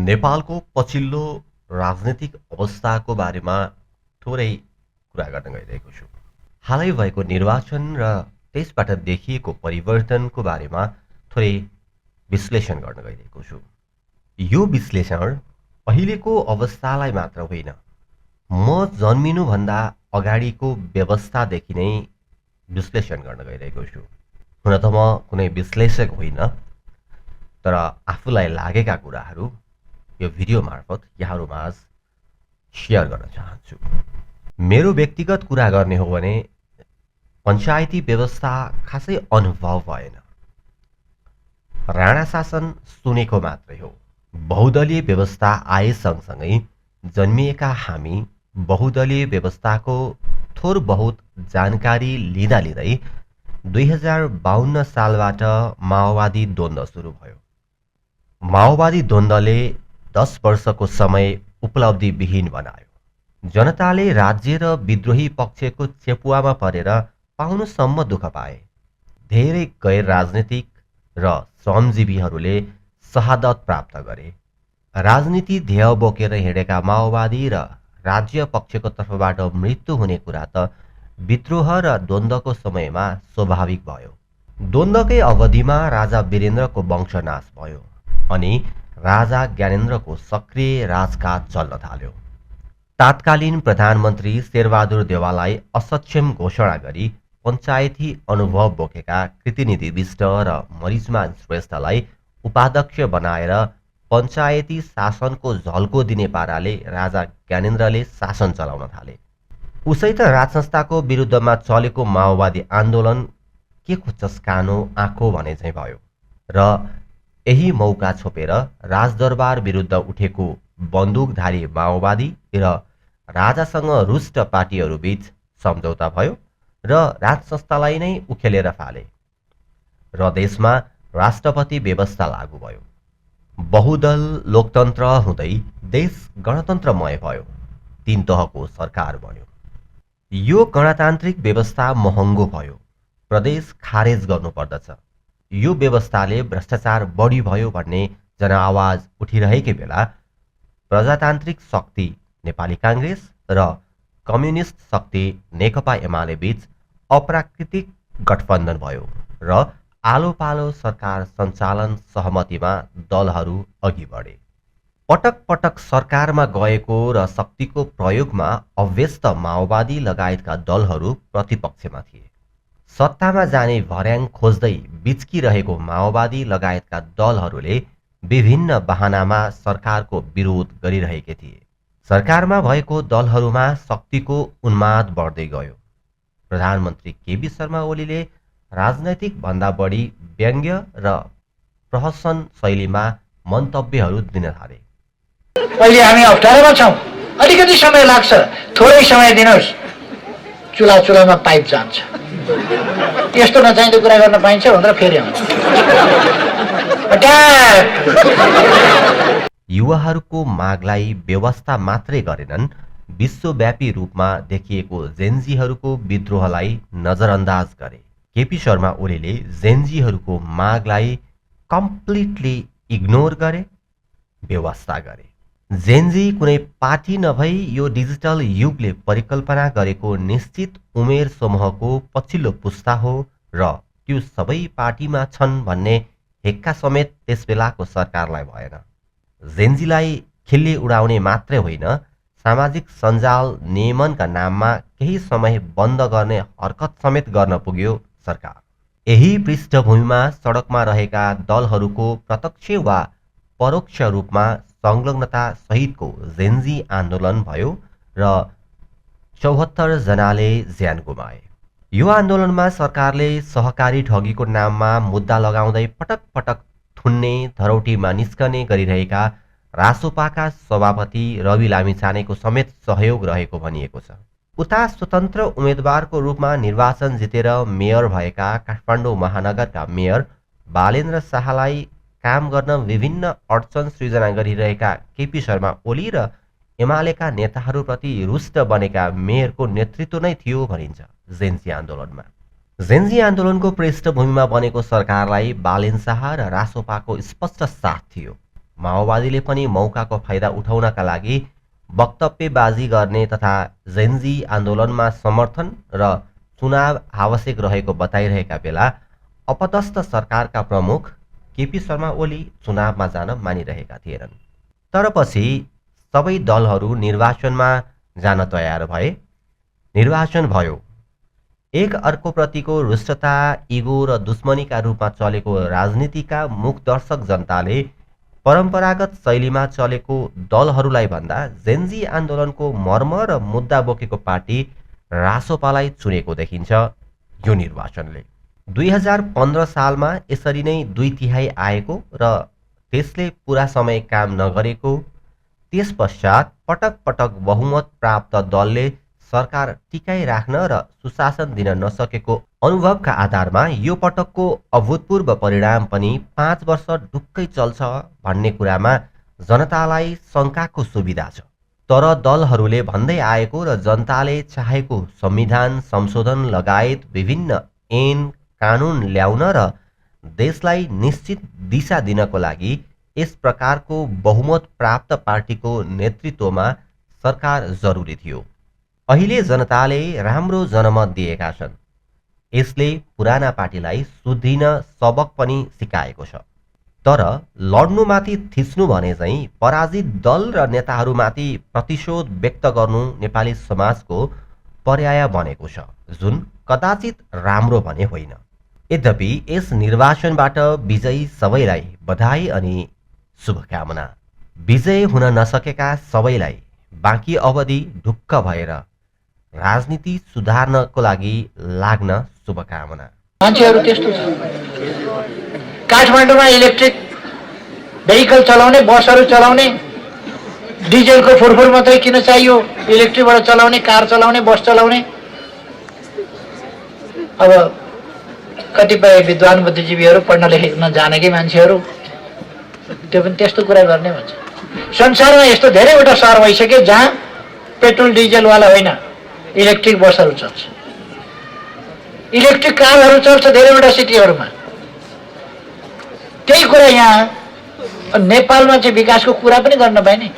नेपालको पछिल्लो राजनीतिक अवस्थाको बारेमा थोरै कुरा गर्न गइरहेको छु। हालै भएको निर्वाचन र त्यसबाट देखिएको परिवर्तनको बारेमा थोरै विश्लेषण गर्न गइरहेको छु। यो विश्लेषण अहिलेको अवस्थालाई मात्र होइन, म जन्मिनुभन्दा अगाडिको व्यवस्थादेखि नै विश्लेषण गर्न गइरहेको छु। हुन त म कुनै विश्लेषक होइन, तर आफूलाई लागेका कुराहरू यो भिडियो मार्फत यहाँहरूमाझ सेयर गर्न चाहन्छु। मेरो व्यक्तिगत कुरा गर्ने हो भने पञ्चायती व्यवस्था खासै अनुभव भएन। राणा शासन सुनेको मात्रै हो। बहुदलीय व्यवस्था आए सँगसँगै जन्मिएका हामी बहुदलीय व्यवस्थाको थोर बहुत जानकारी लिँदा लिँदै 2052 सालबाट माओवादी द्वन्द्व सुरु भयो। माओवादी द्वन्द्वले 10 वर्षको समय उपलब्धिविहीन बनायो। जनताले राज्य र विद्रोही पक्षको चेपुवामा परेर पाउनुसम्म दुःख पाए। धेरै गैर राजनीतिक र श्रमजीवीहरूले शहादत प्राप्त गरे। राजनीति ध्येय बोकेर हिँडेका माओवादी र राज्य पक्षको तर्फबाट मृत्यु हुने कुरा त विद्रोह र द्वन्द्वको समयमा स्वाभाविक भयो। द्वन्द्वकै अवधिमा राजा वीरेन्द्रको वंशनाश भयो अनि राजा ज्ञानेन्द्रको सक्रिय राजकाज चल्न थाल्यो। तात्कालीन प्रधानमन्त्री शेरबहादुर देवाललाई असक्षम घोषणा गरी पञ्चायती अनुभव बोकेका कृतिनिधि विष्ट र मरिचमान श्रेष्ठलाई उपाध्यक्ष बनाएर पञ्चायती शासनको झल्को दिने पाराले राजा ज्ञानेन्द्रले शासन चलाउन थाले। उसै त राजसंस्थाको विरुद्धमा चलेको माओवादी आन्दोलन के को चस्कानो आँखो भने चाहिँ भयो र यही मौका छोपेर राजदरबार विरुद्ध उठेको बन्दुकधारी माओवादी र राजासँग रुष्ट पार्टीहरूबीच सम्झौता भयो र राजसंस्थालाई नै उखेलेर फाले र देशमा राष्ट्रपति व्यवस्था लागू भयो। बहुदल लोकतन्त्र हुँदै देश गणतन्त्रमय भयो। 3 तहको सरकार बन्यो। यो गणतान्त्रिक व्यवस्था महँगो भयो। प्रदेश खारेज गर्नुपर्दछ। यो व्यवस्थाले भ्रष्टाचार बढी भयो भन्ने जनआवाज उठिरहेकै बेला प्रजातान्त्रिक शक्ति नेपाली काङ्ग्रेस र कम्युनिस्ट शक्ति नेकपा एमाले बीच अप्राकृतिक गठबन्धन भयो र आलो पालो सरकार सञ्चालन सहमतिमा दलहरू अघि बढे। पटक पटक सरकारमा गएको र शक्तिको प्रयोगमा अभ्यस्त माओवादी लगायतका दलहरू प्रतिपक्षमा थिए। सत्तामा जाने भर्याङ खोज्दै बिच्किरहेको माओवादी लगायतका दलहरूले विभिन्न बहानामा सरकारको विरोध गरिरहेका थिए। सरकारमा भएको दलहरूमा शक्तिको उन्माद बढ्दै गयो। प्रधानमन्त्री केपी शर्मा ओलीले राजनैतिक भन्दा बढी व्यङ्ग्य र प्रहसन शैलीमा मन्तव्यहरू दिन थाले। अहिले हामी अप्ठ्यारोमा छौँ, अलिकति समय लाग्छ, थोरै समय दिनुहोस्, चुलामा पाइप जान्छ। यस्तो नचाहिँदो कुरा गर्न पाइन्छ भनेर फेरि आउँछ। युवाहरूको मागलाई व्यवस्था मात्रै गरेनन्, विश्वव्यापी रूपमा देखिएको जेनजीहरूको विद्रोहलाई नजरअन्दाज गरे। केपी शर्मा ओलीले जेनजीहरूको मागलाई कम्प्लिटली इग्नोर गरे, व्यवस्था गरे। जेनजी कुनै पार्टी नभई यो डिजिटल युगले परिकल्पना गरेको निश्चित उमेर समूहको पछिल्लो पुस्ता हो र त्यो सबै पार्टीमा छन् भन्ने हेक्का समेत त्यसबेलाको सरकारलाई भएन। जेनजीलाई खिल्ली उडाउने मात्रै होइन, सामाजिक सञ्जाल नियमनका नाममा केही समय बन्द गर्ने हरकत समेत गर्न पुग्यो सरकार। यही पृष्ठभूमिमा सडकमा रहेका दलहरूको प्रत्यक्ष वा परोक्ष रूपमा संलग्नता सहितको जेनजी आन्दोलन भयो र 74 जनाले ज्यान गुमाए। यो आन्दोलनमा सरकारले सहकारी ठगीको नाममा मुद्दा लगाउँदै पटक पटक थुन्ने, धरौटीमा निस्कने गरिरहेका रासोपाका सभापति रवि लामिछानेको समेत सहयोग रहेको भनिएको छ। उता स्वतन्त्र उम्मेदवारको रूपमा निर्वाचन जितेर मेयर भएका काठमाडौँ महानगरका मेयर बालेन्द्र शाहलाई काम गर्न विभिन्न अडचन सृजना गरिरहेका केपी शर्मा ओली र एमालेका नेताहरूप्रति रुष्ट बनेका मेयरको नेतृत्व नै थियो भनिन्छ जेनजी आन्दोलनमा। जेनजी आन्दोलनको पृष्ठभूमिमा बनेको सरकारलाई बालेन शाह र रासोपाको स्पष्ट साथ थियो। माओवादीले पनि मौकाको फाइदा उठाउनका लागि वक्तव्यबाजी गर्ने तथा जेनजी आन्दोलनमा समर्थन र चुनाव आवश्यक रहेको बताइरहेका बेला अपदस्थ सरकारका प्रमुख केपी शर्मा ओली चुनावमा जान मानिरहेका थिएनन्। तर पछि सबै दलहरू निर्वाचनमा जान तयार भए। निर्वाचन भयो। एक अर्कोप्रतिको रुष्टता, इगो र दुश्मनीका रूपमा चलेको राजनीतिका मुखदर्शक जनताले परम्परागत शैलीमा चलेको दलहरूलाई भन्दा जेनजी आन्दोलनको मर्म र मुद्दा बोकेको पार्टी रासोपालाई चुनेको देखिन्छ यो निर्वाचनले। 2015 सालमा यसरी नै 2/3 आएको र त्यसले पुरा समय काम नगरेको, त्यस पश्चात पटक पटक बहुमत प्राप्त दलले सरकार टिकाइराख्न र सुशासन दिन नसकेको अनुभवका आधारमा यो पटकको अभूतपूर्व परिणाम पनि 5 वर्ष ढुक्कै चल्छ भन्ने कुरामा जनतालाई शङ्काको सुविधा छ। तर दलहरूले भन्दै आएको र जनताले चाहेको संविधान संशोधन लगायत विभिन्न ऐन कानुन ल्याउन र देशलाई निश्चित दिशा दिनको लागि यस प्रकारको बहुमत प्राप्त पार्टीको नेतृत्वमा सरकार जरुरी थियो। अहिले जनताले राम्रो जनमत दिएका छन्। यसले पुराना पार्टीलाई सुध्रिन सबक पनि सिकाएको छ। तर लड्नुमाथि थिच्नु भने चाहिँ पराजित दल र नेताहरूमाथि प्रतिशोध व्यक्त गर्नु नेपाली समाजको पर्याय बनेको छ, जुन कदाचित राम्रो भने होइन। यद्यपि यस निर्वाचनबाट विजयी सबैलाई बधाई अनि शुभकामना। विजय हुन नसकेका सबैलाई बाँकी अवधि ढुक्क भएर राजनीति सुधार्नको लागि लाग्न शुभकामना। मान्छेहरू त्यस्तो छ। काठमाडौँमा इलेक्ट्रिक भेहिकल चलाउने, बसहरू चलाउने, डिजेलको फुरफुर मात्रै किन चाहियो? इलेक्ट्रिकबाट चलाउने, कार चलाउने, बस चलाउने। अब कतिपय विद्वान बुद्धिजीवीहरू पढ्न लेख्न जानेकै मान्छेहरू त्यो पनि त्यस्तो कुरा गर्ने भन्छ। संसारमा यस्तो धेरैवटा सहर भइसक्यो जहाँ पेट्रोल डिजेलवाला होइन, इलेक्ट्रिक बसहरू चल्छ, इलेक्ट्रिक कारहरू चल्छ धेरैवटा सिटीहरूमा। त्यही कुरा यहाँ नेपालमा चाहिँ विकासको कुरा पनि गर्न पाइने।